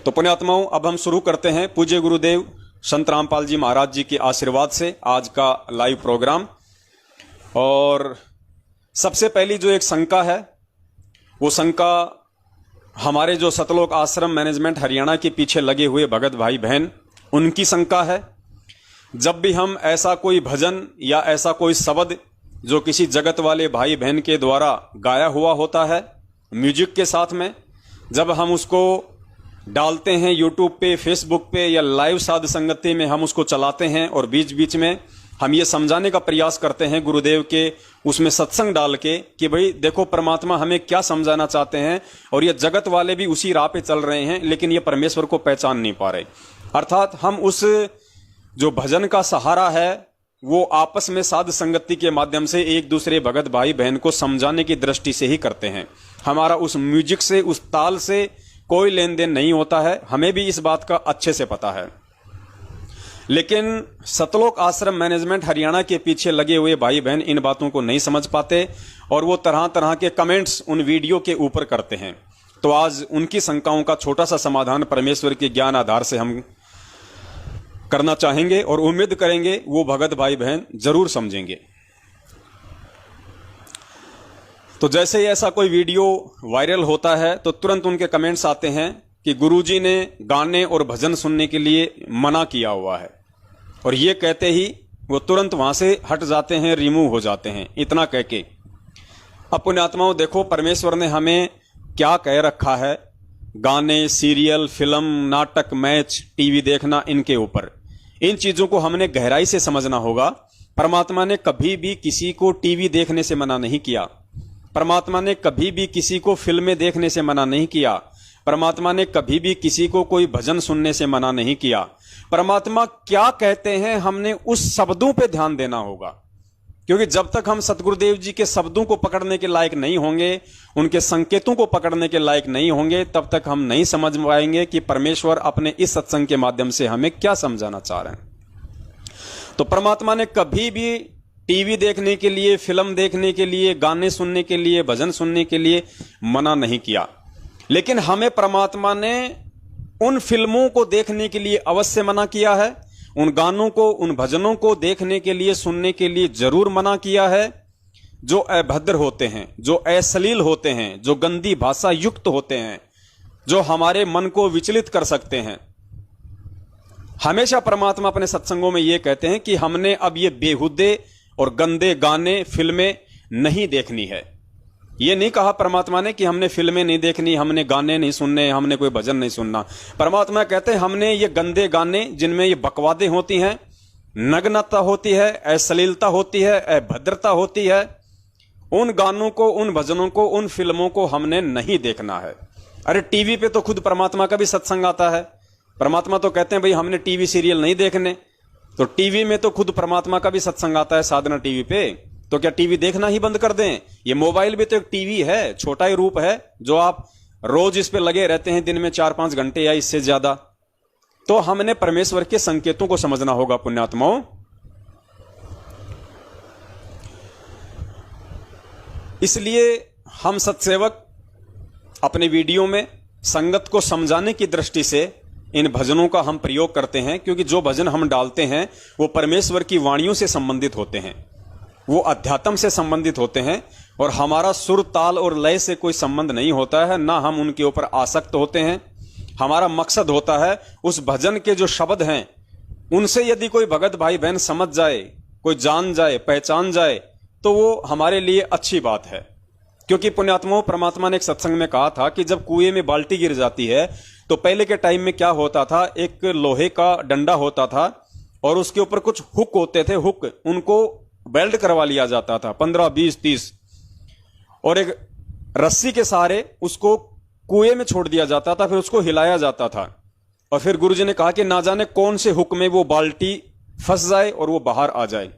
तो पुण्यात्माओं, अब हम शुरू करते हैं पूज्य गुरुदेव संत रामपाल जी महाराज जी के आशीर्वाद से आज का लाइव प्रोग्राम। और सबसे पहली जो एक शंका है, वो शंका हमारे जो सतलोक आश्रम मैनेजमेंट हरियाणा के पीछे लगे हुए भगत भाई बहन, उनकी शंका है। जब भी हम ऐसा कोई भजन या ऐसा कोई शब्द जो किसी जगत वाले भाई बहन के द्वारा गाया हुआ होता है म्यूजिक के साथ में, जब हम उसको डालते हैं यूट्यूब पे, फेसबुक पे या लाइव साध संगति में हम उसको चलाते हैं और बीच बीच में हम ये समझाने का प्रयास करते हैं गुरुदेव के उसमें सत्संग डाल के कि भाई देखो परमात्मा हमें क्या समझाना चाहते हैं, और ये जगत वाले भी उसी राह पे चल रहे हैं लेकिन ये परमेश्वर को पहचान नहीं पा रहे। अर्थात हम उस जो भजन का सहारा है वो आपस में साध संगति के माध्यम से एक दूसरे भगत भाई बहन को समझाने की दृष्टि से ही करते हैं। हमारा उस म्यूजिक से, उस ताल से कोई लेन देन नहीं होता है, हमें भी इस बात का अच्छे से पता है। लेकिन सतलोक आश्रम मैनेजमेंट हरियाणा के पीछे लगे हुए भाई बहन इन बातों को नहीं समझ पाते और वो तरह तरह के कमेंट्स उन वीडियो के ऊपर करते हैं। तो आज उनकी शंकाओं का छोटा सा समाधान परमेश्वर के ज्ञान आधार से हम करना चाहेंगे और उम्मीद करेंगे वो भगत भाई बहन जरूर समझेंगे। तो जैसे ही ऐसा कोई वीडियो वायरल होता है तो तुरंत उनके कमेंट्स आते हैं कि गुरुजी ने गाने और भजन सुनने के लिए मना किया हुआ है, और ये कहते ही वो तुरंत वहां से हट जाते हैं, रिमूव हो जाते हैं। इतना कह के अब पुण्यात्माओं देखो परमेश्वर ने हमें क्या कह रखा है, गाने, सीरियल, फिल्म, नाटक, मैच, टीवी देखना, इनके ऊपर इन चीजों को हमने गहराई से समझना होगा। परमात्मा ने कभी भी किसी को टीवी देखने से मना नहीं किया, परमात्मा ने कभी भी किसी को फिल्में देखने से मना नहीं किया, परमात्मा ने कभी भी किसी को कोई भजन सुनने से मना नहीं किया। परमात्मा क्या कहते हैं हमने उस शब्दों पे ध्यान देना होगा, क्योंकि जब तक हम सतगुरुदेव जी के शब्दों को पकड़ने के लायक नहीं होंगे, उनके संकेतों को पकड़ने के लायक नहीं होंगे, तब तक हम नहीं समझ पाएंगे कि परमेश्वर अपने इस सत्संग के माध्यम से हमें क्या समझाना चाह रहे हैं। तो परमात्मा ने कभी भी टीवी देखने के लिए, फिल्म देखने के लिए, गाने सुनने के लिए, भजन सुनने के लिए मना नहीं किया, लेकिन हमें परमात्मा ने उन फिल्मों को देखने के लिए अवश्य मना किया है, उन गानों को, उन भजनों को देखने के लिए, सुनने के लिए जरूर मना किया है जो अभद्र होते हैं, जो अश्लील होते हैं, जो गंदी भाषा युक्त होते हैं, जो हमारे मन को विचलित कर सकते हैं। हमेशा परमात्मा अपने सत्संगों में यह कहते हैं कि हमने अब ये बेहुदे और गंदे गाने, फिल्में नहीं देखनी है। ये नहीं कहा परमात्मा ने कि हमने फिल्में नहीं देखनी, हमने गाने नहीं सुनने, हमने कोई भजन नहीं सुनना। परमात्मा कहते हैं हमने ये गंदे गाने जिनमें ये बकवादें होती हैं, नग्नता होती है, अश्लीलता होती है, अभद्रता होती है, उन गानों को, उन भजनों को, उन फिल्मों को हमने नहीं देखना है। अरे टीवी पे तो खुद परमात्मा का भी सत्संग आता है। परमात्मा तो कहते हैं भाई हमने टीवी सीरियल नहीं देखने, तो टीवी में तो खुद परमात्मा का भी सत्संग आता है साधना टीवी पे। तो क्या टीवी देखना ही बंद कर दें? ये मोबाइल भी तो एक टीवी है, छोटा ही रूप है जो आप रोज इस पे लगे रहते हैं, दिन में 4-5 घंटे या इससे ज्यादा। तो हमने परमेश्वर के संकेतों को समझना होगा पुण्यात्माओं। इसलिए हम सत्सेवक अपने वीडियो में संगत को समझाने की दृष्टि से इन भजनों का हम प्रयोग करते हैं, क्योंकि जो भजन हम डालते हैं वो परमेश्वर की वाणियों से संबंधित होते हैं, वो अध्यात्म से संबंधित होते हैं, और हमारा सुर, ताल और लय से कोई संबंध नहीं होता है, ना हम उनके ऊपर आसक्त होते हैं। हमारा मकसद होता है उस भजन के जो शब्द हैं उनसे यदि कोई भगत भाई बहन समझ जाए, कोई जान जाए, पहचान जाए, तो वो हमारे लिए अच्छी बात है। क्योंकि पुण्यात्माओं, परमात्मा ने एक सत्संग में कहा था कि जब कुएं में बाल्टी गिर जाती है तो पहले के टाइम में क्या होता था, एक लोहे का डंडा होता था और उसके ऊपर कुछ हुक होते थे, हुक, उनको वेल्ड करवा लिया जाता था 15, 20, 30, और एक रस्सी के सहारे उसको कुएं में छोड़ दिया जाता था, फिर उसको हिलाया जाता था, और फिर गुरुजी ने कहा कि ना जाने कौन से हुक में वो बाल्टी फंस जाए और वो बाहर आ जाए।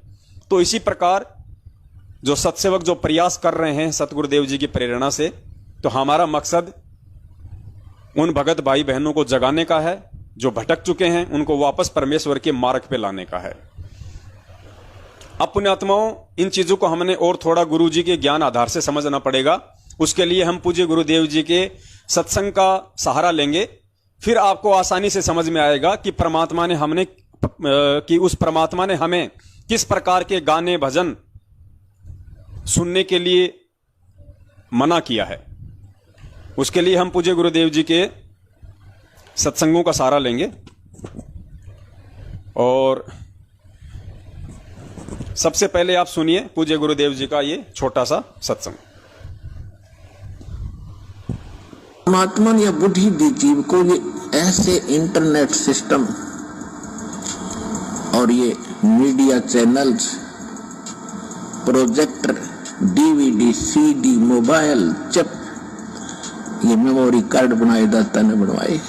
तो इसी प्रकार जो सत्सेवक जो प्रयास कर रहे हैं सतगुरुदेव जी की प्रेरणा से, तो हमारा मकसद उन भगत भाई बहनों को जगाने का है जो भटक चुके हैं, उनको वापस परमेश्वर के मार्ग पे लाने का है। अब पुण्यात्माओं, इन चीजों को हमने और थोड़ा गुरुजी के ज्ञान आधार से समझना पड़ेगा। उसके लिए हम पूज्य गुरुदेव जी के सत्संग का सहारा लेंगे, फिर आपको आसानी से समझ में आएगा कि परमात्मा ने उस परमात्मा ने हमें किस प्रकार के गाने भजन सुनने के लिए मना किया है। उसके लिए हम पूज्य गुरुदेव जी के सत्संगों का सहारा लेंगे और सबसे पहले आप सुनिए पूज्य गुरुदेव जी का ये छोटा सा सत्संग। परमात्मा ने बुद्धि दी जीव को ये ऐसे इंटरनेट सिस्टम और ये media channels, projector, DVD, CD, mobile, chip, ये मेमोरी कार्ड बनाए दाता ने बनवाए।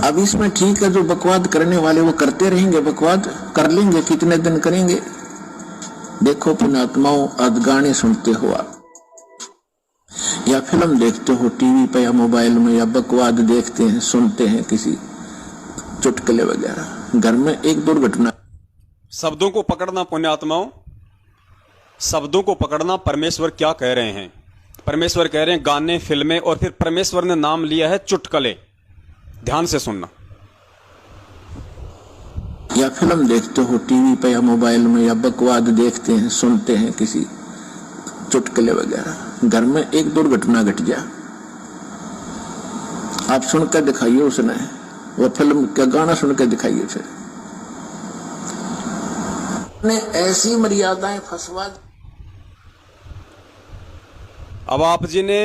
अब इसमें ठीक है, जो बकवाद करने वाले वो करते रहेंगे, बकवाद कर लेंगे, कितने दिन करेंगे। देखो पुण्यात्माओं, आज गाने सुनते हो आप या फिल्म देखते हो टीवी पे या मोबाइल में, या बकवाद देखते हैं, सुनते हैं किसी चुटकुले वगैरह, घर में एक दुर्घटना। शब्दों को पकड़ना पुण्यात्माओं, शब्दों को पकड़ना। परमेश्वर क्या कह रहे हैं? परमेश्वर कह रहे हैं गाने, फिल्में, और फिर परमेश्वर ने नाम लिया है चुटकुले। ध्यान से सुनना। या फिल्म देखते हो टीवी पे या मोबाइल में, या बकवाद देखते हैं, सुनते हैं किसी चुटकुले वगैरह, घर में एक दुर्घटना घट गया, आप सुनकर दिखाइए उसने, वो फिल्म का गाना सुनकर दिखाइए। फिर ने ऐसी मर्यादाएं फंसवा। अब आप जी ने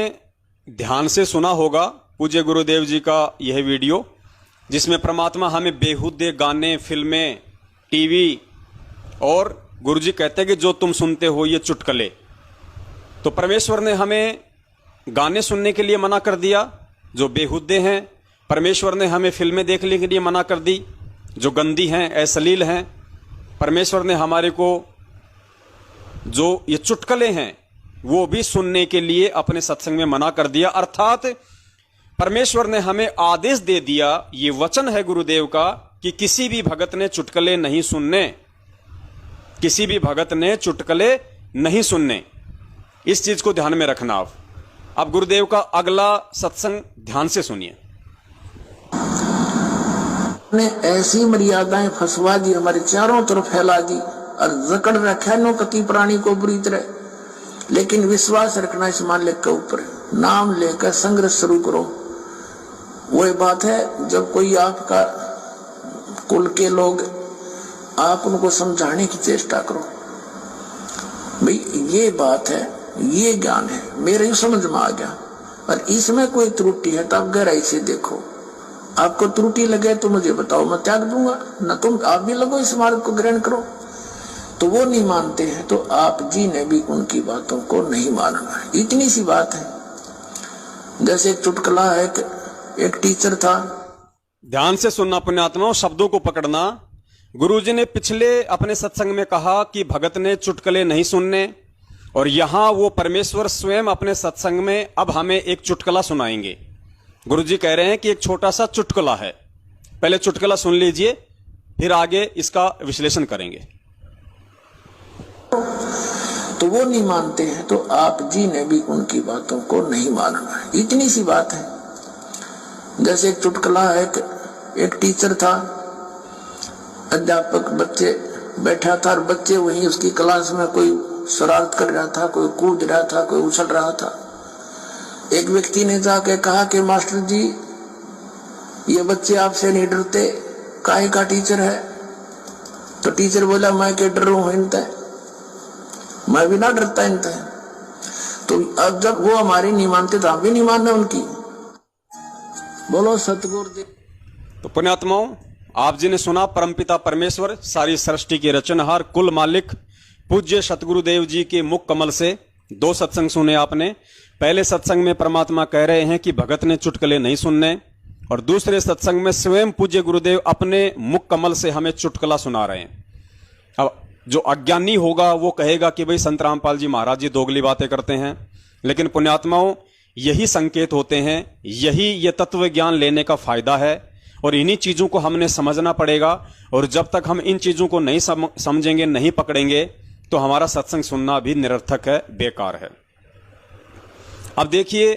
ध्यान से सुना होगा पूज्य गुरुदेव जी का यह वीडियो, जिसमें परमात्मा हमें बेहुदे गाने, फिल्में, टीवी, और गुरुजी कहते हैं कि जो तुम सुनते हो ये चुटकुले। तो परमेश्वर ने हमें गाने सुनने के लिए मना कर दिया जो बेहुदे हैं। परमेश्वर ने हमें फिल्में देखने के लिए मना कर दी जो गंदी हैं, अश्लील हैं। परमेश्वर ने हमारे को जो ये चुटकुले हैं वो भी सुनने के लिए अपने सत्संग में मना कर दिया। अर्थात परमेश्वर ने हमें आदेश दे दिया, ये वचन है गुरुदेव का, कि किसी भी भगत ने चुटकुले नहीं सुनने, किसी भी भगत ने चुटकुले नहीं सुनने। इस चीज को ध्यान में रखना। अब गुरुदेव का अगला सत्संग ध्यान से सुनिए। ने ऐसी मर्यादाएं फंसवा दी, हमारे चारों तरफ फैला दी और जकड़ रखा नो कति प्राणी को बुरी तरह। लेकिन विश्वास रखना इस मालिक के ऊपर, नाम लेकर संघर्ष शुरू करो। वही बात है, जब कोई आपका कुल के लोग, आप उनको समझाने की चेष्टा करो, भाई ये बात है, ये ज्ञान है, मेरे समझ में आ गया, और इसमें कोई त्रुटि है तो आप गहराई से देखो। आपको त्रुटि लगे तो मुझे बताओ, मैं त्याग दूंगा, न तुम आप भी लगो इस मार्ग को ग्रहण करो। तो वो नहीं मानते हैं, तो आप जी ने भी उनकी बातों को नहीं मानना है। इतनी सी बात है। जैसे एक चुटकुला है, एक टीचर था। ध्यान से सुनना पुण्यात्माओं, शब्दों को पकड़ना। गुरुजी ने पिछले अपने सत्संग में कहा कि भगत ने चुटकुले नहीं सुनने, और यहां वो परमेश्वर स्वयं अपने सत्संग में अब हमें एक चुटकुला सुनाएंगे। गुरुजी कह रहे हैं कि एक छोटा सा चुटकुला है, पहले चुटकुला सुन लीजिए, फिर आगे इसका विश्लेषण करेंगे। तो वो नहीं मानते हैं, तो आप जी ने भी उनकी बातों को नहीं मानना है। इतनी सी बात है। जैसे एक चुटकुला है, एक टीचर था, अध्यापक बच्चे बैठा था, और बच्चे वहीं उसकी क्लास में कोई शरारत कर रहा था, कोई कूद रहा था, कोई उछल रहा था। एक व्यक्ति ने जाके कहा कि मास्टर जी, ये बच्चे आपसे नहीं डरते, काहे का टीचर है? तो टीचर बोला, मैं क्या डर रहा हूं इनते, मैं भी ना डरता इनते। तो अब जब वो हमारी नहीं मानते तो हम भी नहीं मानना उनकी। बोलो सतगुरुदेव। तो पुण्यात्माओं, आप जी ने सुना परमपिता परमेश्वर, सारी सृष्टि के रचनहार, कुल मालिक पूज्य सतगुरुदेव जी के मुख कमल से दो सत्संग सुने आपने। पहले सत्संग में परमात्मा कह रहे हैं कि भगत ने चुटकुले नहीं सुनने, और दूसरे सत्संग में स्वयं पूज्य गुरुदेव अपने मुख कमल से हमें चुटकुला सुना रहे हैं। अब जो अज्ञानी होगा वो कहेगा कि भाई संत रामपाल जी महाराज जी दोगली बातें करते हैं, लेकिन पुण्यात्माओं यही संकेत होते हैं, यही ये तत्व ज्ञान लेने का फायदा है, और इन्हीं चीजों को हमने समझना पड़ेगा। और जब तक हम इन चीजों को नहीं समझेंगे, नहीं पकड़ेंगे, तो हमारा सत्संग सुनना भी निरर्थक है, बेकार है। अब देखिए,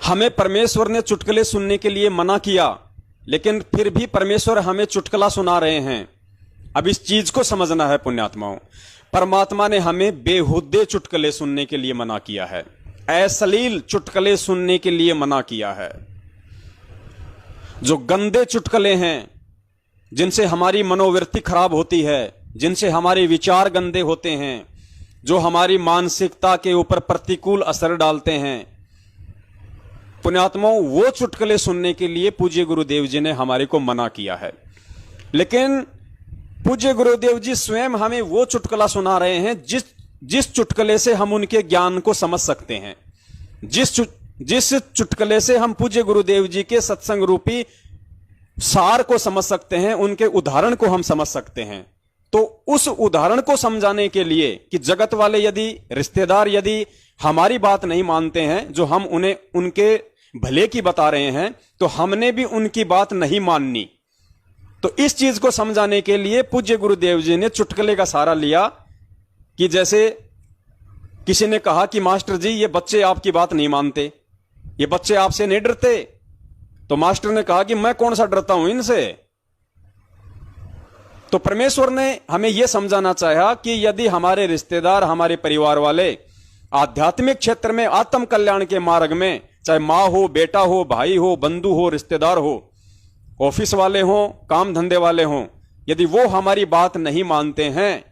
हमें परमेश्वर ने चुटकुले सुनने के लिए मना किया, लेकिन फिर भी परमेश्वर हमें चुटकुला सुना रहे हैं। अब इस चीज को समझना है पुण्यात्माओं, परमात्मा ने हमें बेहुद्दे चुटकुले सुनने के लिए मना किया है, अश्लील चुटकुले सुनने के लिए मना किया है। जो गंदे चुटकुले हैं, जिनसे हमारी मनोवृत्ति खराब होती है, जिनसे हमारे विचार गंदे होते हैं, जो हमारी मानसिकता के ऊपर प्रतिकूल असर डालते हैं, पुण्यात्माओं वो चुटकुले सुनने के लिए पूज्य गुरुदेव जी ने हमारे को मना किया है। लेकिन पूज्य गुरुदेव जी स्वयं हमें वो चुटकुला सुना रहे हैं जिस चुटकुले से हम उनके ज्ञान को समझ सकते हैं, जिस चुटकुले से हम पूज्य गुरुदेव जी के सत्संग रूपी सार को समझ सकते हैं, उनके उदाहरण को हम समझ सकते हैं। तो उस उदाहरण को समझाने के लिए कि जगत वाले यदि, रिश्तेदार यदि हमारी बात नहीं मानते हैं, जो हम उन्हें उनके भले की बता रहे हैं, तो हमने भी उनकी बात नहीं माननी। तो इस चीज को समझाने के लिए पूज्य गुरुदेव जी ने चुटकुले का सहारा लिया कि जैसे किसी ने कहा कि मास्टर जी ये बच्चे आपकी बात नहीं मानते, ये बच्चे आपसे नहीं डरते। तो मास्टर ने कहा कि मैं कौन सा डरता हूं इनसे। तो परमेश्वर ने हमें यह समझाना चाहा कि यदि हमारे रिश्तेदार, हमारे परिवार वाले आध्यात्मिक क्षेत्र में, आत्म कल्याण के मार्ग में, चाहे मां हो, बेटा हो, भाई हो, बंधु हो, रिश्तेदार हो, ऑफिस वाले हों, काम धंधे वाले हों, यदि वो हमारी बात नहीं मानते हैं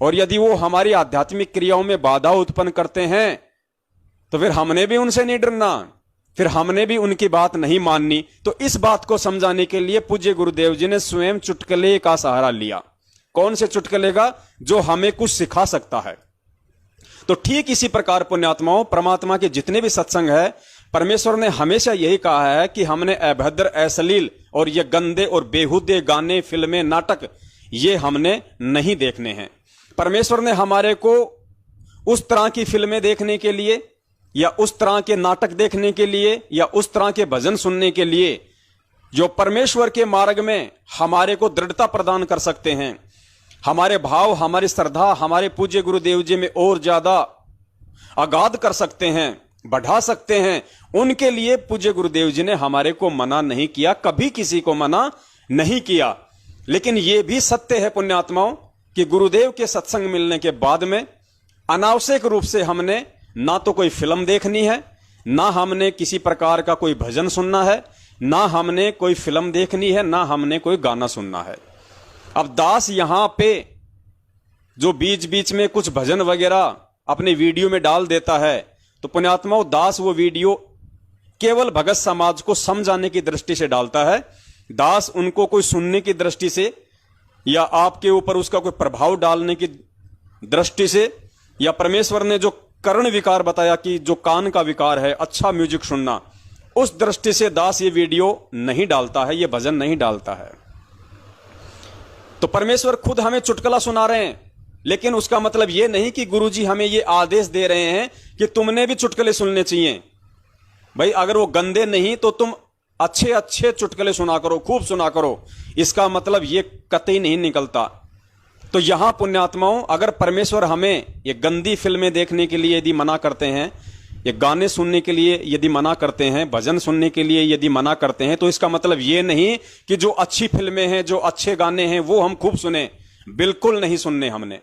और यदि वो हमारी आध्यात्मिक क्रियाओं में बाधा उत्पन्न करते हैं, तो फिर हमने भी उनसे नहीं डरना, फिर हमने भी उनकी बात नहीं माननी। तो इस बात को समझाने के लिए पूज्य गुरुदेव जी ने स्वयं चुटकुले का सहारा लिया। कौन से चुटकुले का? जो हमें कुछ सिखा सकता है। तो ठीक इसी प्रकार पुण्यात्माओं, परमात्मा के जितने भी सत्संग है, परमेश्वर ने हमेशा यही कहा है कि हमने अभद्र, अश्लील और ये गंदे और बेहुदे गाने, फिल्में, नाटक ये हमने नहीं देखने हैं। परमेश्वर ने हमारे को उस तरह की फिल्में देखने के लिए या उस तरह के नाटक देखने के लिए या उस तरह के भजन सुनने के लिए जो परमेश्वर के मार्ग में हमारे को दृढ़ता प्रदान कर सकते हैं, हमारे भाव, हमारी श्रद्धा हमारे पूज्य गुरुदेव जी में और ज्यादा आगाध कर सकते हैं, बढ़ा सकते हैं, उनके लिए पूज्य गुरुदेव जी ने हमारे को मना नहीं किया, कभी किसी को मना नहीं किया। लेकिन यह भी सत्य है पुण्यात्माओं कि गुरुदेव के सत्संग मिलने के बाद में अनावश्यक रूप से हमने ना तो कोई फिल्म देखनी है, ना हमने किसी प्रकार का कोई भजन सुनना है, ना हमने कोई फिल्म देखनी है, ना हमने कोई गाना सुनना है। अब दास यहां पे जो बीच बीच में कुछ भजन वगैरह अपने वीडियो में डाल देता है, तो पुण्यात्माओं दास वो वीडियो केवल भगत समाज को समझाने की दृष्टि से डालता है। दास उनको कोई सुनने की दृष्टि से या आपके ऊपर उसका कोई प्रभाव डालने की दृष्टि से, या परमेश्वर ने जो कर्ण विकार बताया कि जो कान का विकार है, अच्छा म्यूजिक सुनना, उस दृष्टि से दास ये वीडियो नहीं डालता है, ये भजन नहीं डालता है। तो परमेश्वर खुद हमें चुटकुला सुना रहे हैं, लेकिन उसका मतलब यह नहीं कि गुरुजी हमें यह आदेश दे रहे हैं कि तुमने भी चुटकुले सुनने चाहिए। भाई अगर वो गंदे नहीं तो तुम अच्छे अच्छे चुटकुले सुना करो, खूब सुना करो, इसका मतलब यह कतई नहीं निकलता। तो यहां पुण्यात्माओं, अगर परमेश्वर हमें ये गंदी फिल्में देखने के लिए यदि मना करते हैं, ये गाने सुनने के लिए यदि मना करते हैं, भजन सुनने के लिए यदि मना करते हैं, तो इसका मतलब ये नहीं कि जो अच्छी फिल्में हैं, जो अच्छे गाने हैं, वो हम खूब सुने। बिल्कुल नहीं सुनने हमने।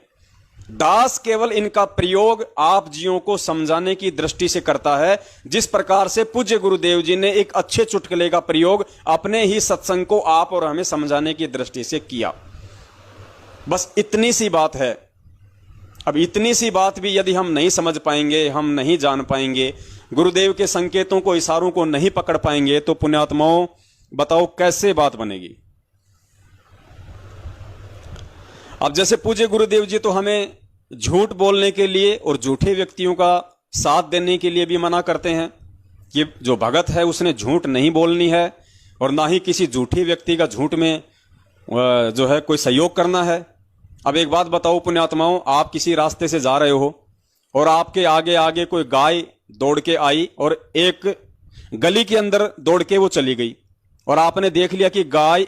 दास केवल इनका प्रयोग आप जियों को समझाने की दृष्टि से करता है, जिस प्रकार से पूज्य गुरुदेव जी ने एक अच्छे चुटकुले का प्रयोग अपने ही सत्संग को आप और हमें समझाने की दृष्टि से किया। बस इतनी सी बात है। अब इतनी सी बात भी यदि हम नहीं समझ पाएंगे, हम नहीं जान पाएंगे, गुरुदेव के संकेतों को, इशारों को नहीं पकड़ पाएंगे, तो पुण्यात्माओं बताओ कैसे बात बनेगी। अब जैसे पूज्य गुरुदेव जी तो हमें झूठ बोलने के लिए और झूठे व्यक्तियों का साथ देने के लिए भी मना करते हैं कि जो भगत है उसने झूठ नहीं बोलनी है और ना ही किसी झूठे व्यक्ति का झूठ में जो है कोई सहयोग करना है। अब एक बात बताओ पुण्यात्माओं, आप किसी रास्ते से जा रहे हो और आपके आगे आगे कोई गाय दौड़ के आई और एक गली के अंदर दौड़ के वो चली गई और आपने देख लिया कि गाय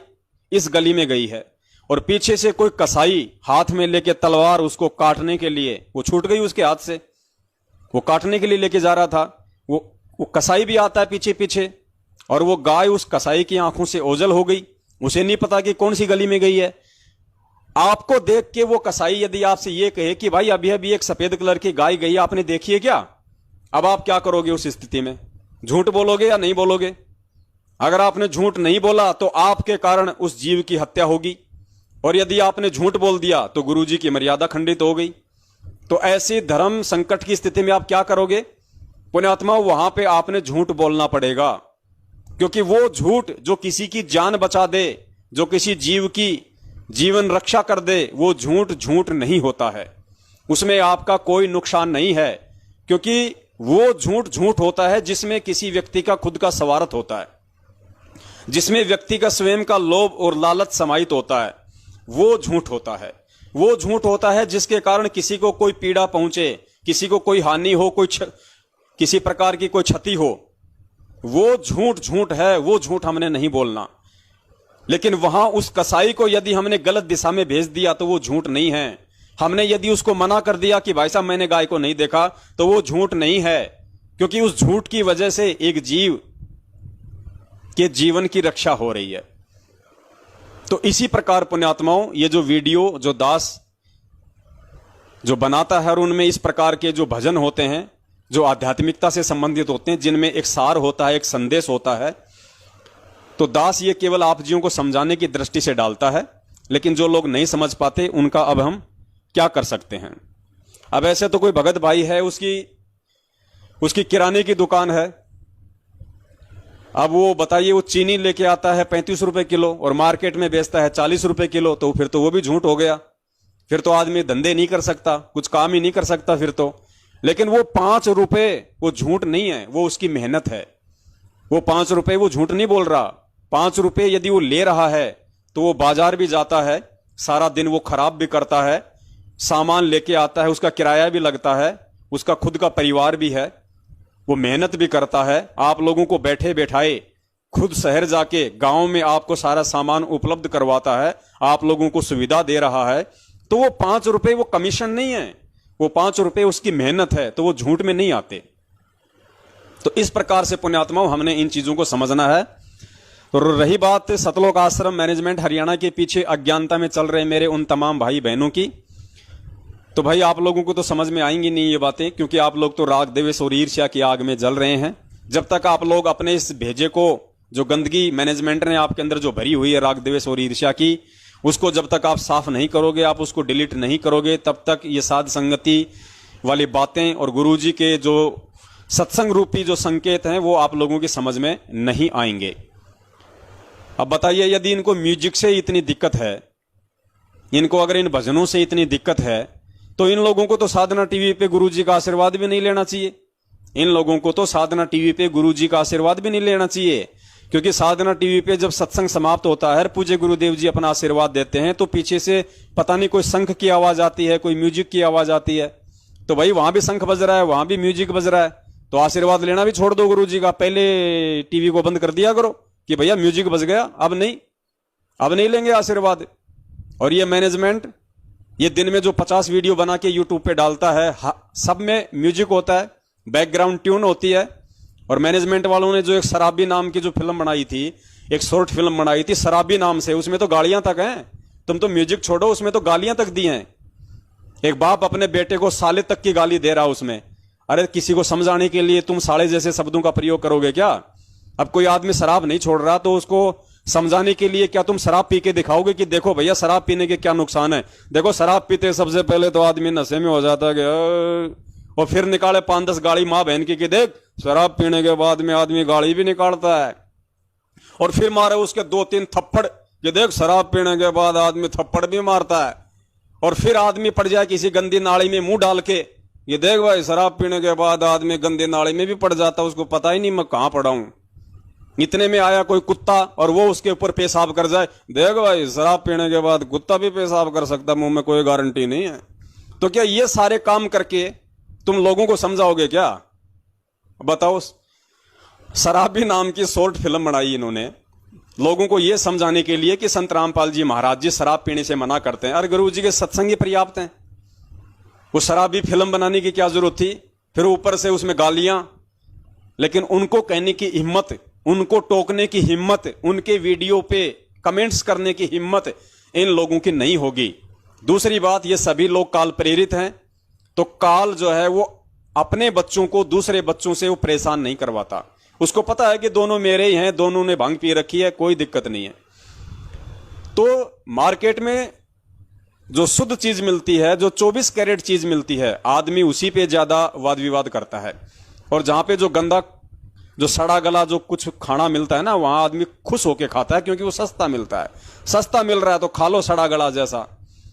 इस गली में गई है और पीछे से कोई कसाई हाथ में लेके तलवार उसको काटने के लिए, वो छूट गई उसके हाथ से, वो काटने के लिए लेके जा रहा था, वो वो कसाई भी आता है पीछे पीछे, और वो गाय उस कसाई की आंखों से ओझल हो गई, उसे नहीं पता कि कौन सी गली में गई है। आपको देख के वो कसाई यदि आपसे ये कहे कि भाई अभी अभी एक सफेद कलर की गाय गई, आपने देखी है क्या? अब आप क्या करोगे उस स्थिति में? झूठ बोलोगे या नहीं बोलोगे? अगर आपने झूठ नहीं बोला तो आपके कारण उस जीव की हत्या होगी, और यदि आपने झूठ बोल दिया तो गुरुजी की मर्यादा खंडित हो गई। तो ऐसी धर्म संकट की स्थिति में आप क्या करोगे? पुण्यात्मा, वहां पे आपने झूठ बोलना पड़ेगा, क्योंकि वो झूठ जो किसी की जान बचा दे, जो किसी जीव की जीवन रक्षा कर दे, वो झूठ झूठ नहीं होता है, उसमें आपका कोई नुकसान नहीं है। क्योंकि वो झूठ झूठ होता है जिसमें किसी व्यक्ति का खुद का स्वार्थ होता है, जिसमें व्यक्ति का स्वयं का लोभ और लालच समाहित होता है, वो झूठ होता है। वो झूठ होता है जिसके कारण किसी को कोई पीड़ा पहुंचे, किसी को कोई हानि हो, किसी प्रकार की कोई क्षति हो, वो झूठ झूठ है, वो झूठ हमने नहीं बोलना। लेकिन वहां उस कसाई को यदि हमने गलत दिशा में भेज दिया तो वो झूठ नहीं है। हमने यदि उसको मना कर दिया कि भाई साहब मैंने गाय को नहीं देखा, तो वो झूठ नहीं है, क्योंकि उस झूठ की वजह से एक जीव के जीवन की रक्षा हो रही है। तो इसी प्रकार पुण्यात्माओं, ये जो वीडियो जो दास जो बनाता है और उनमें इस प्रकार के जो भजन होते हैं जो आध्यात्मिकता से संबंधित होते हैं, जिनमें एक सार होता है, एक संदेश होता है, तो दास ये केवल आप जियों को समझाने की दृष्टि से डालता है। लेकिन जो लोग नहीं समझ पाते उनका अब हम क्या कर सकते हैं? अब ऐसे तो कोई भगत भाई है, उसकी किराने की दुकान है, अब वो बताइए वो चीनी लेके आता है 35 रुपए किलो और मार्केट में बेचता है 40 रुपए किलो, तो फिर तो वो भी झूठ हो गया। फिर तो आदमी धंधे नहीं कर सकता, कुछ काम ही नहीं कर सकता फिर तो। लेकिन वो 5 रुपए वो झूठ नहीं है, वो उसकी मेहनत है। वो 5 रुपए वो झूठ नहीं बोल रहा। 5 रुपए यदि वो ले रहा है तो वो बाजार भी जाता है, सारा दिन वो खराब भी करता है, सामान लेके आता है, उसका किराया भी लगता है, उसका खुद का परिवार भी है, वो मेहनत भी करता है, आप लोगों को बैठे बैठाए खुद शहर जाके गांव में आपको सारा सामान उपलब्ध करवाता है, आप लोगों को सुविधा दे रहा है। तो वो 5 रुपए वो कमीशन नहीं है, वो 5 रुपए उसकी मेहनत है, तो वो झूठ में नहीं आते। तो इस प्रकार से पुण्यात्माओं हमने इन चीजों को समझना है। तो रही बात सतलोक आश्रम मैनेजमेंट हरियाणा के पीछे अज्ञानता में चल रहे मेरे उन तमाम भाई बहनों की, तो भाई आप लोगों को तो समझ में आएंगी नहीं ये बातें, क्योंकि आप लोग तो राग द्वेष और ईर्ष्या की आग में जल रहे हैं। जब तक आप लोग अपने इस भेजे को, जो गंदगी मैनेजमेंट ने आपके अंदर जो भरी हुई है राग द्वेष और ईर्ष्या की, उसको जब तक आप साफ नहीं करोगे, आप उसको डिलीट नहीं करोगे, तब तक ये साध संगति वाली बातें और गुरुजी के जो सत्संग रूपी जो संकेत हैं वो आप लोगों की समझ में नहीं आएंगे। अब बताइए, यदि इनको म्यूजिक से इतनी दिक्कत है, इनको अगर इन भजनों से इतनी दिक्कत है, तो इन लोगों को तो साधना टीवी पे गुरुजी का आशीर्वाद भी नहीं लेना चाहिए। इन लोगों को तो साधना टीवी पे गुरुजी का आशीर्वाद भी नहीं लेना चाहिए, क्योंकि साधना टीवी पे जब सत्संग समाप्त होता है, पूज्य गुरुदेव जी अपना आशीर्वाद देते हैं, तो पीछे से पता नहीं कोई शंख की आवाज आती है, कोई म्यूजिक की आवाज आती है। तो भाई वहां भी शंख बज रहा है, वहां भी म्यूजिक बज रहा है, तो आशीर्वाद लेना भी छोड़ दो गुरुजी का। पहले टीवी को बंद कर दिया करो कि भैया म्यूजिक बज गया, अब नहीं लेंगे आशीर्वाद। और ये मैनेजमेंट ये दिन में जो 50 वीडियो बना के यूट्यूब पे डालता है, सब में म्यूजिक होता है, बैकग्राउंड ट्यून होती है। और मैनेजमेंट वालों ने जो एक शराबी नाम की जो फिल्म बनाई थी, एक शॉर्ट फिल्म बनाई थी शराबी नाम से, उसमें तो गालियां तक हैं। तुम तो म्यूजिक छोड़ो, उसमें तो गालियां तक दी हैं। एक बाप अपने बेटे को साले तक की गाली दे रहा उसमें। अरे किसी को समझाने के लिए तुम साले जैसे शब्दों का प्रयोग करोगे क्या? अब कोई आदमी शराब नहीं छोड़ रहा तो उसको समझाने के लिए क्या तुम शराब पी के दिखाओगे कि देखो भैया शराब पीने के क्या नुकसान है? देखो शराब पीते सबसे पहले तो आदमी नशे में हो जाता है, और फिर निकाले 5-10 गाड़ी माँ बहन की कि देख शराब पीने के बाद में आदमी गाड़ी भी निकालता है, और फिर मारे उसके 2-3 थप्पड़ कि देख शराब पीने के बाद आदमी थप्पड़ भी मारता है, और फिर आदमी पड़ जाए किसी गंदी नाली में मुंह डाल के, ये देख भाई शराब पीने के बाद आदमी गंदी नाली में भी पड़ जाता, उसको पता ही नहीं मैं कहां पड़ा हूं। इतने में आया कोई कुत्ता और वो उसके ऊपर पेशाब कर जाए, देख भाई शराब पीने के बाद कुत्ता भी पेशाब कर सकता, मुंह में कोई गारंटी नहीं है। तो क्या ये सारे काम करके तुम लोगों को समझाओगे क्या? बताओ। शराबी नाम की शॉर्ट फिल्म बनाई इन्होंने लोगों को यह समझाने के लिए कि संत रामपाल जी महाराज जी शराब पीने से मना करते हैं। अरे गुरु जी के सत्संग ही पर्याप्त हैं, वो शराबी फिल्म बनाने की क्या जरूरत थी? फिर ऊपर से उसमें गालियां। लेकिन उनको कहने की हिम्मत, उनको टोकने की हिम्मत, उनके वीडियो पे कमेंट्स करने की हिम्मत इन लोगों की नहीं होगी। दूसरी बात, ये सभी लोग काल प्रेरित हैं, तो काल जो है वो अपने बच्चों को दूसरे बच्चों से वो परेशान नहीं करवाता। उसको पता है कि दोनों मेरे ही हैं, दोनों ने भांग पी रखी है, कोई दिक्कत नहीं है। तो मार्केट में जो शुद्ध चीज मिलती है, जो 24 कैरेट चीज मिलती है, आदमी उसी पे ज्यादा वाद विवाद करता है। और जहां पे जो गंदा, जो सड़ा गला जो कुछ खाना मिलता है ना, वहां आदमी खुश होके खाता है, क्योंकि वो सस्ता मिलता है। सस्ता मिल रहा है तो खा लो सड़ा गला जैसा।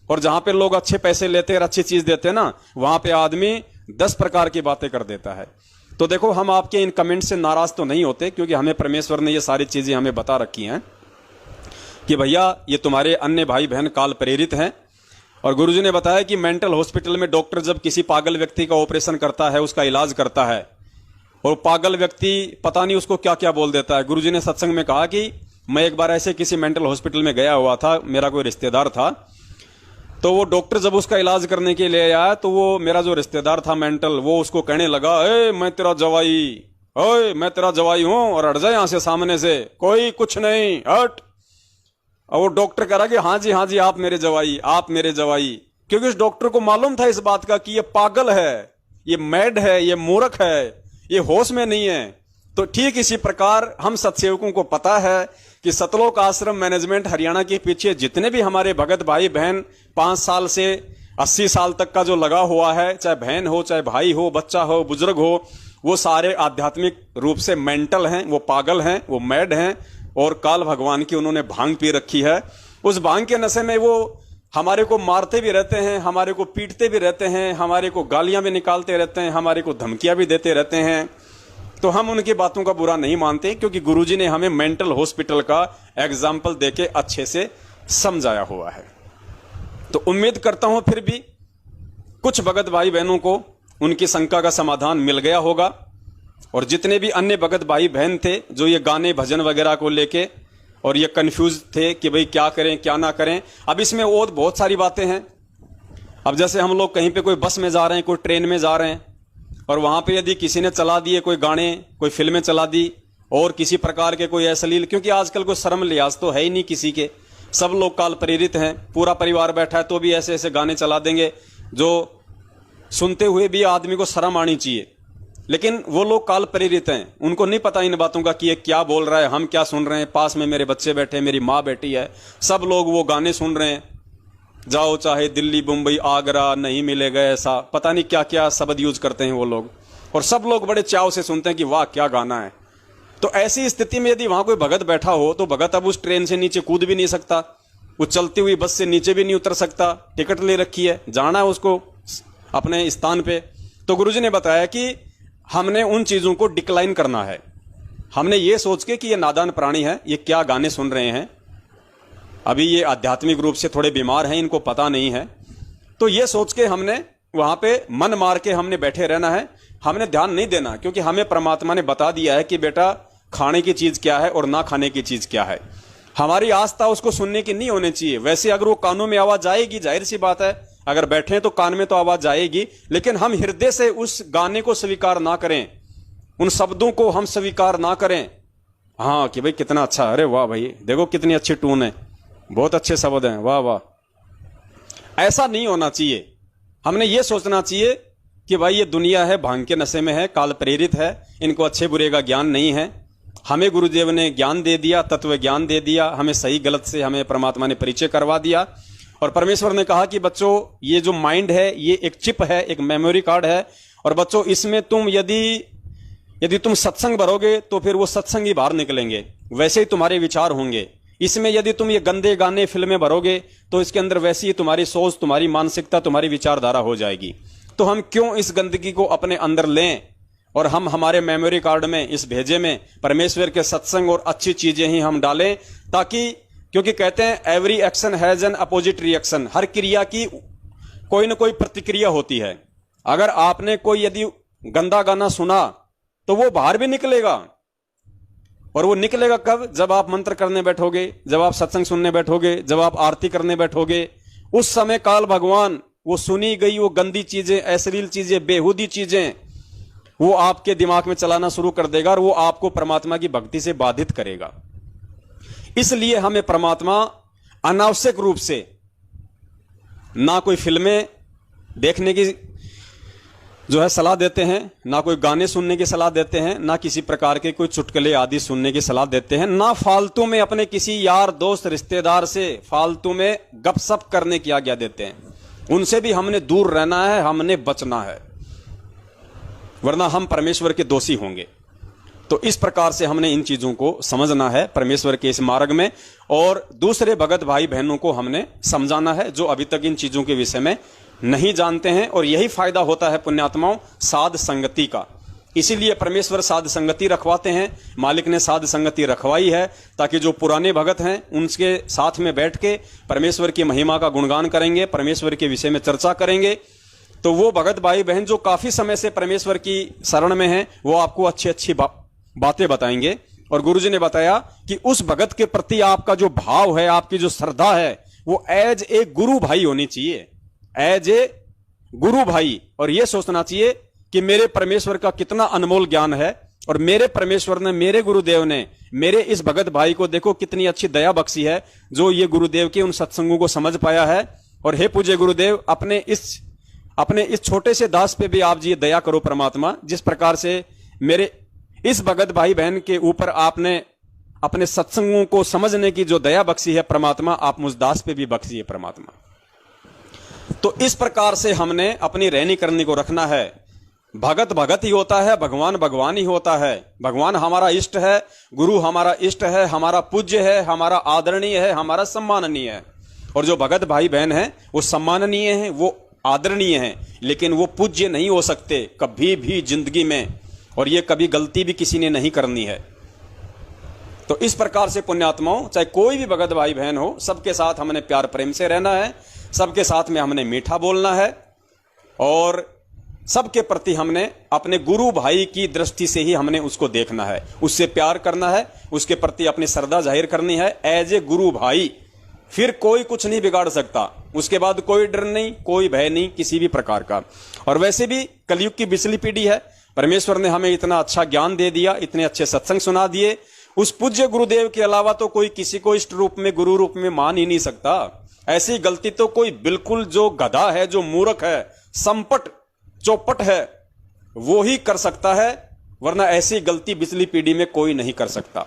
और जहां पे लोग अच्छे पैसे लेते हैं, अच्छी चीज देते हैं ना, वहां पे आदमी 10 प्रकार की बातें कर देता है। तो देखो, हम आपके इन कमेंट से नाराज तो नहीं होते, क्योंकि हमें परमेश्वर ने ये सारी चीजें हमें बता रखी हैं कि भैया ये तुम्हारे अन्य भाई बहन काल प्रेरित हैं। और गुरुजी ने बताया कि मेंटल हॉस्पिटल में डॉक्टर जब किसी पागल व्यक्ति का ऑपरेशन करता है, उसका इलाज करता है, और पागल व्यक्ति पता नहीं उसको क्या क्या बोल देता है। गुरुजी ने सत्संग में कहा कि मैं एक बार ऐसे किसी मेंटल हॉस्पिटल में गया हुआ था, मेरा कोई रिश्तेदार था, तो वो डॉक्टर जब उसका इलाज करने के लिए आया, तो वो मेरा जो रिश्तेदार था मेंटल, वो उसको कहने लगा, ए मैं तेरा जवाई, ओए मैं तेरा जवाई हूं, और हट जा यहां से, सामने से, कोई कुछ नहीं, हट। और वो डॉक्टर कह रहा कि हाँ जी आप मेरे जवाई, आप मेरे जवाई। क्योंकि उस डॉक्टर को मालूम था इस बात का कि ये पागल है, ये मैड है, ये मूर्ख है, ये होश में नहीं है। तो ठीक इसी प्रकार हम सत्सेवकों को पता है कि सतलोक आश्रम मैनेजमेंट हरियाणा के पीछे जितने भी हमारे भगत भाई बहन 5 साल से 80 साल तक का जो लगा हुआ है, चाहे बहन हो, चाहे भाई हो, बच्चा हो, बुजुर्ग हो, वो सारे आध्यात्मिक रूप से मेंटल हैं, वो पागल हैं, वो मैड हैं, और काल भगवान की उन्होंने भांग पी रखी है। उस भांग के नशे में वो हमारे को मारते भी रहते हैं, हमारे को पीटते भी रहते हैं, हमारे को गालियां भी निकालते रहते हैं, हमारे को धमकियां भी देते रहते हैं। तो हम उनकी बातों का बुरा नहीं मानते, क्योंकि गुरुजी ने हमें मेंटल हॉस्पिटल का एग्जाम्पल देके अच्छे से समझाया हुआ है। तो उम्मीद करता हूं फिर भी कुछ भगत भाई बहनों को उनकी शंका का समाधान मिल गया होगा। और जितने भी अन्य भगत भाई बहन थे जो ये गाने भजन वगैरह को लेके और ये कंफ्यूज थे कि भाई क्या करें क्या ना करें, अब इसमें और बहुत सारी बातें हैं। अब जैसे हम लोग कहीं पे कोई बस में जा रहे हैं, कोई ट्रेन में जा रहे हैं, और वहां पे यदि किसी ने चला दिए कोई गाने, कोई फिल्में चला दी, और किसी प्रकार के कोई अश्लील, क्योंकि आजकल कोई शर्म लिहाज तो है ही नहीं किसी के, सब लोग काल प्रेरित हैं, पूरा परिवार बैठा है तो भी ऐसे ऐसे गाने चला देंगे जो सुनते हुए भी आदमी को शर्म आनी चाहिए। लेकिन वो लोग काल प्रेरित हैं, उनको नहीं पता इन बातों का कि ये क्या बोल रहा है, हम क्या सुन रहे हैं, पास में मेरे बच्चे बैठे, मेरी माँ बैठी है, सब लोग वो गाने सुन रहे हैं, जाओ चाहे दिल्ली मुंबई आगरा नहीं मिलेगा ऐसा, पता नहीं क्या क्या शब्द यूज करते हैं वो लोग, और सब लोग बड़े चाव से सुनते हैं कि वाह क्या गाना है। तो ऐसी स्थिति में यदि वहां कोई भगत बैठा हो तो भगत अब उस ट्रेन से नीचे कूद भी नहीं सकता, वो चलती हुई बस से नीचे भी नहीं उतर सकता, टिकट ले रखी है, जाना है उसको अपने स्थान पे। तो गुरुजी ने बताया कि हमने उन चीजों को डिक्लाइन करना है। हमने ये सोच के कि ये नादान प्राणी है, ये क्या गाने सुन रहे हैं, अभी ये आध्यात्मिक रूप से थोड़े बीमार हैं, इनको पता नहीं है, तो ये सोच के हमने वहां पे मन मार के हमने बैठे रहना है, हमने ध्यान नहीं देना, क्योंकि हमें परमात्मा ने बता दिया है कि बेटा खाने की चीज क्या है और ना खाने की चीज क्या है। हमारी आस्था उसको सुनने की नहीं होनी चाहिए। वैसे अगर वो कानों में आवाज आएगी, जाहिर सी बात है, अगर बैठे हैं तो कान में तो आवाज आएगी, लेकिन हम हृदय से उस गाने को स्वीकार ना करें, उन शब्दों को हम स्वीकार ना करें। हाँ कि भाई कितना अच्छा, अरे वाह भाई देखो कितनी अच्छी टून है, बहुत अच्छे शब्द हैं, वाह वाह, ऐसा नहीं होना चाहिए। हमने ये सोचना चाहिए कि भाई ये दुनिया है, भांग के नशे में है, काल प्रेरित है, इनको अच्छे बुरे का ज्ञान नहीं है। हमें गुरुदेव ने ज्ञान दे दिया, तत्व ज्ञान दे दिया, हमें सही गलत से हमें परमात्मा ने परिचय करवा दिया। और परमेश्वर ने कहा कि बच्चों ये जो माइंड है ये एक चिप है, एक मेमोरी कार्ड है, और बच्चों इसमें तुम यदि तुम सत्संग भरोगे तो फिर वो सत्संग ही बाहर निकलेंगे, वैसे ही तुम्हारे विचार होंगे। इसमें यदि तुम ये गंदे गाने फिल्में भरोगे तो इसके अंदर वैसी ही तुम्हारी सोच, तुम्हारी मानसिकता, तुम्हारी विचारधारा हो जाएगी। तो हम क्यों इस गंदगी को अपने अंदर लें, और हम हमारे मेमोरी कार्ड में, इस भेजे में परमेश्वर के सत्संग और अच्छी चीजें ही हम डालें, ताकि, क्योंकि कहते हैं every action has an opposite reaction, हर क्रिया की कोई ना कोई प्रतिक्रिया होती है। अगर आपने कोई यदि गंदा गाना सुना तो वो बाहर भी निकलेगा, और वो निकलेगा कब? जब आप मंत्र करने बैठोगे, जब आप सत्संग सुनने बैठोगे, जब आप आरती करने बैठोगे, उस समय काल भगवान वो सुनी गई वो गंदी चीजें, अश्लील चीजें, बेहूदी चीजें, वो आपके दिमाग में चलाना शुरू कर देगा और वो आपको परमात्मा की भक्ति से बाधित करेगा। इसलिए हमें परमात्मा अनावश्यक रूप से ना कोई फिल्में देखने की जो है सलाह देते हैं, ना कोई गाने सुनने की सलाह देते हैं, ना किसी प्रकार के कोई चुटकुले आदि सुनने की सलाह देते हैं, ना फालतू में अपने किसी यार दोस्त रिश्तेदार से फालतू में गपशप करने की आज्ञा देते हैं। उनसे भी हमने दूर रहना है, हमने बचना है, वरना हम परमेश्वर के दोषी होंगे। तो इस प्रकार से हमने इन चीजों को समझना है परमेश्वर के इस मार्ग में, और दूसरे भगत भाई बहनों को हमने समझाना है जो अभी तक इन चीजों के विषय में नहीं जानते हैं। और यही फायदा होता है पुण्यात्माओं साध संगति का। इसीलिए परमेश्वर साध संगति रखवाते हैं, मालिक ने साध संगति रखवाई है ताकि जो पुराने भगत हैं उनके साथ में बैठ के परमेश्वर की महिमा का गुणगान करेंगे, परमेश्वर के विषय में चर्चा करेंगे। तो वो भगत भाई बहन जो काफी समय से परमेश्वर की शरण में हैं, वो आपको अच्छी अच्छी बातें बताएंगे। और गुरुजी ने बताया कि उस भगत के प्रति आपका जो भाव है, आपकी जो श्रद्धा है, वो एज ए गुरु भाई होनी चाहिए, एज ए गुरु भाई। और ये सोचना चाहिए कि मेरे परमेश्वर का कितना अनमोल ज्ञान है, और मेरे परमेश्वर ने, मेरे गुरुदेव ने मेरे इस भगत भाई को देखो कितनी अच्छी दया बख्शी है, जो ये गुरुदेव के उन सत्संगों को समझ पाया है। और हे पूज्य गुरुदेव, अपने इस छोटे से दास पे भी आप जी दया करो परमात्मा। जिस प्रकार से मेरे इस भगत भाई बहन के ऊपर आपने अपने सत्संगों को समझने की जो दया बख्शी है परमात्मा, आप मुझ दास पे भी बख्शिए परमात्मा। तो इस प्रकार से हमने अपनी रहनी करनी को रखना है। भगत भगत ही होता है, भगवान भगवान ही होता है। भगवान हमारा इष्ट है, गुरु हमारा इष्ट है, हमारा पूज्य है, हमारा आदरणीय है, हमारा सम्माननीय है। और जो भगत भाई बहन हैं वो सम्माननीय हैं, वो आदरणीय हैं, लेकिन वो पूज्य नहीं हो सकते कभी भी जिंदगी में। और ये कभी गलती भी किसी ने नहीं करनी है। तो इस प्रकार से पुण्यात्माओं, चाहे कोई भी भगत भाई बहन हो, सबके साथ हमने प्यार प्रेम से रहना है, सबके साथ में हमने मीठा बोलना है, और सबके प्रति हमने अपने गुरु भाई की दृष्टि से ही हमने उसको देखना है, उससे प्यार करना है, उसके प्रति अपनी श्रद्धा जाहिर करनी है एज ए गुरु भाई। फिर कोई कुछ नहीं बिगाड़ सकता, उसके बाद कोई डर नहीं, कोई भय नहीं किसी भी प्रकार का। और वैसे भी कलयुग की बिचली पीढ़ी है, परमेश्वर ने हमें इतना अच्छा ज्ञान दे दिया, इतने अच्छे सत्संग सुना दिए, उस पूज्य गुरुदेव के अलावा तो कोई किसी को इष्ट रूप में, गुरु रूप में मान ही नहीं सकता। ऐसी गलती तो कोई बिल्कुल जो गधा है, जो मूर्ख है, संपट चौपट है, वो ही कर सकता है, वरना ऐसी गलती बिचली पीढ़ी में कोई नहीं कर सकता।